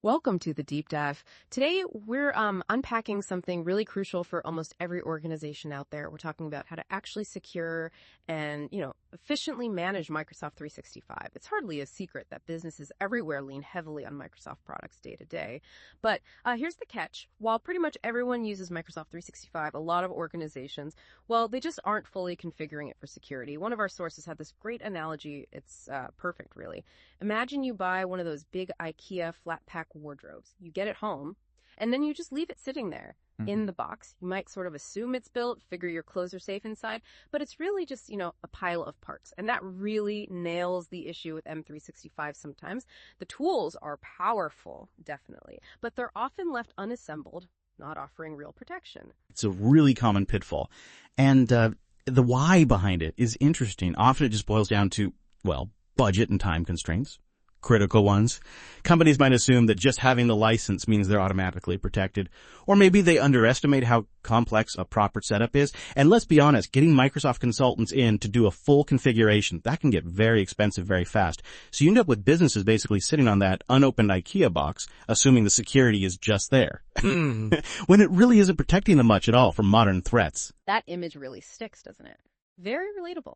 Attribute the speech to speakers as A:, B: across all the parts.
A: Welcome to the deep dive. Today, we're unpacking something really crucial for almost every organization out there. We're talking about how to actually secure and, efficiently manage Microsoft 365. It's hardly a secret that businesses everywhere lean heavily on Microsoft products day to day. But here's the catch. While pretty much everyone uses Microsoft 365, a lot of organizations, well, they just aren't fully configuring it for security. One of our sources had this great analogy. It's perfect, really. Imagine you buy one of those big IKEA flat pack wardrobes. You get it home, and then you just leave it sitting there in the box. You might sort of assume it's built, figure your clothes are safe inside, but it's really just, a pile of parts. And that really nails the issue with M365 sometimes. The tools are powerful, definitely, but they're often left unassembled, not offering real protection.
B: It's a really common pitfall. And the why behind it is interesting. Often it just boils down to, budget and time constraints. Critical ones. Companies might assume that just having the license means they're automatically protected. Or maybe they underestimate how complex a proper setup is. And let's be honest, getting Microsoft consultants in to do a full configuration, that can get very expensive very fast. So you end up with businesses basically sitting on that unopened IKEA box, assuming the security is just there. When it really isn't protecting them much at all from modern threats.
A: That image really sticks, doesn't it? Very relatable.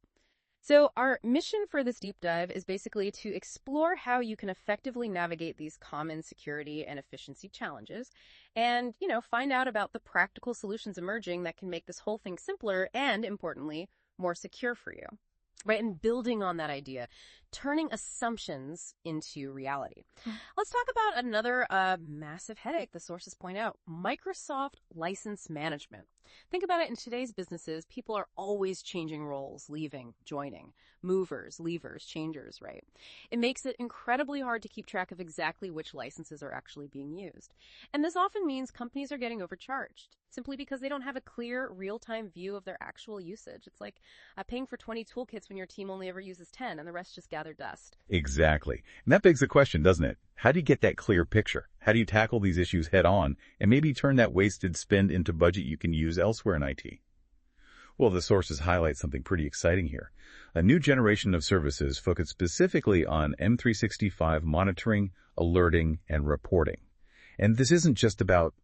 A: So our mission for this deep dive is basically to explore how you can effectively navigate these common security and efficiency challenges and, find out about the practical solutions emerging that can make this whole thing simpler and, importantly, more secure for you. Right, and building on that idea, turning assumptions into reality. Let's talk about another massive headache the sources point out, Microsoft license management. Think about it, in today's businesses, people are always changing roles, leaving, joining, movers, leavers, changers, right? It makes it incredibly hard to keep track of exactly which licenses are actually being used. And this often means companies are getting overcharged, simply because they don't have a clear, real-time view of their actual usage. It's like paying for 20 toolkits when your team only ever uses 10 and the rest just gather dust.
C: Exactly. And that begs the question, doesn't it? How do you get that clear picture? How do you tackle these issues head on and maybe turn that wasted spend into budget you can use elsewhere in IT? Well, the sources highlight something pretty exciting here. A new generation of services focused specifically on M365 monitoring, alerting, and reporting. And this isn't just about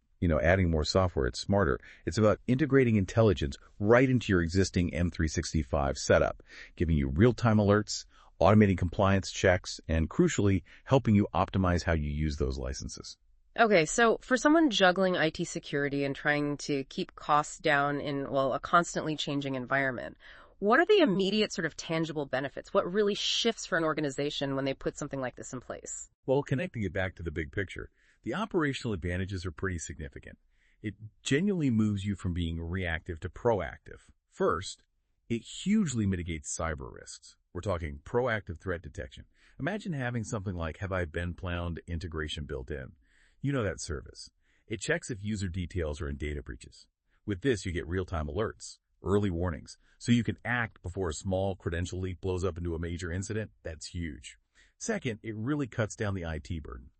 C: adding more software. It's smarter. It's about integrating intelligence right into your existing M365 setup, giving you real-time alerts, automating compliance checks, and crucially, helping you optimize how you use those licenses.
A: Okay, so for someone juggling IT security and trying to keep costs down in, a constantly changing environment, what are the immediate sort of tangible benefits? What really shifts for an organization when they put something like this in place?
C: Well, connecting it back to the big picture, the operational advantages are pretty significant. It genuinely moves you from being reactive to proactive. First, it hugely mitigates cyber risks. We're talking proactive threat detection. Imagine having something like Have I Been Pwned integration built in. You know that service. It checks if user details are in data breaches. With this, you get real-time alerts, early warnings, so you can act before a small credential leak blows up into a major incident. That's huge. Second, it really cuts down the IT burden.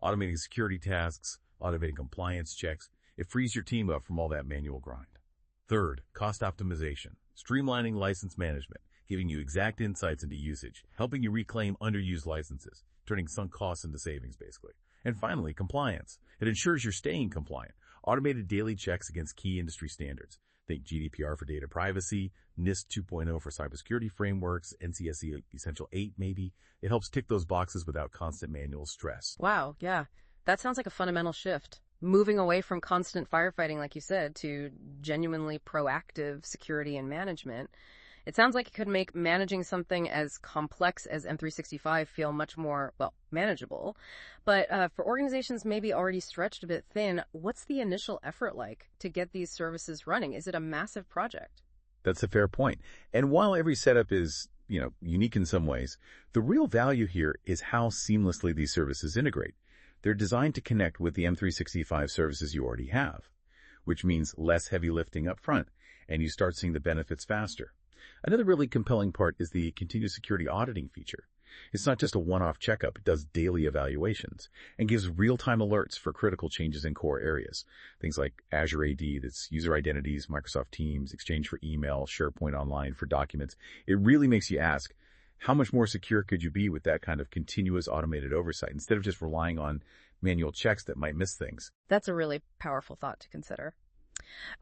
C: Automating security tasks, automating compliance checks, it frees your team up from all that manual grind. Third, cost optimization, streamlining license management, giving you exact insights into usage, helping you reclaim underused licenses, turning sunk costs into savings, basically. And finally, compliance. It ensures you're staying compliant. Automated daily checks against key industry standards. Think GDPR for data privacy, NIST 2.0 for cybersecurity frameworks, NCSE Essential 8 maybe. It helps tick those boxes without constant manual stress.
A: Wow, yeah. That sounds like a fundamental shift. Moving away from constant firefighting, like you said, to genuinely proactive security and management. It sounds like it could make managing something as complex as M365 feel much more, manageable. But for organizations maybe already stretched a bit thin, what's the initial effort like to get these services running? Is it a massive project?
C: That's a fair point. And while every setup is, unique in some ways, the real value here is how seamlessly these services integrate. They're designed to connect with the M365 services you already have, which means less heavy lifting up front, and you start seeing the benefits faster. Another really compelling part is the continuous security auditing feature. It's not just a one-off checkup. It does daily evaluations and gives real-time alerts for critical changes in core areas. Things like Azure AD, that's user identities, Microsoft Teams, Exchange for email, SharePoint Online for documents. It really makes you ask, how much more secure could you be with that kind of continuous automated oversight instead of just relying on manual checks that might miss things.
A: That's a really powerful thought to consider.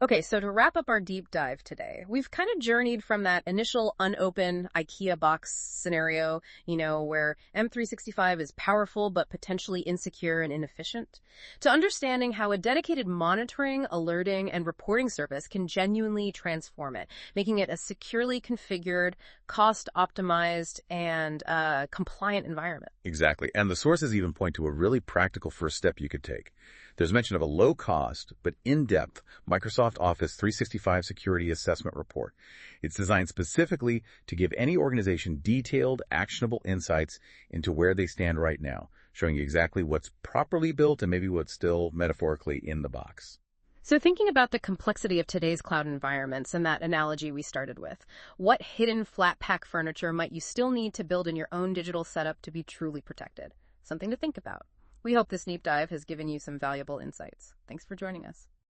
A: Okay, so to wrap up our deep dive today, we've kind of journeyed from that initial unopened IKEA box scenario, where M365 is powerful but potentially insecure and inefficient, to understanding how a dedicated monitoring, alerting, and reporting service can genuinely transform it, making it a securely configured, cost-optimized, and compliant environment.
C: Exactly. And the sources even point to a really practical first step you could take. There's mention of a low-cost but in-depth Microsoft Office 365 Security Assessment Report. It's designed specifically to give any organization detailed, actionable insights into where they stand right now, showing you exactly what's properly built and maybe what's still metaphorically in the box.
A: So thinking about the complexity of today's cloud environments and that analogy we started with, what hidden flat pack furniture might you still need to build in your own digital setup to be truly protected? Something to think about. We hope this deep dive has given you some valuable insights. Thanks for joining us.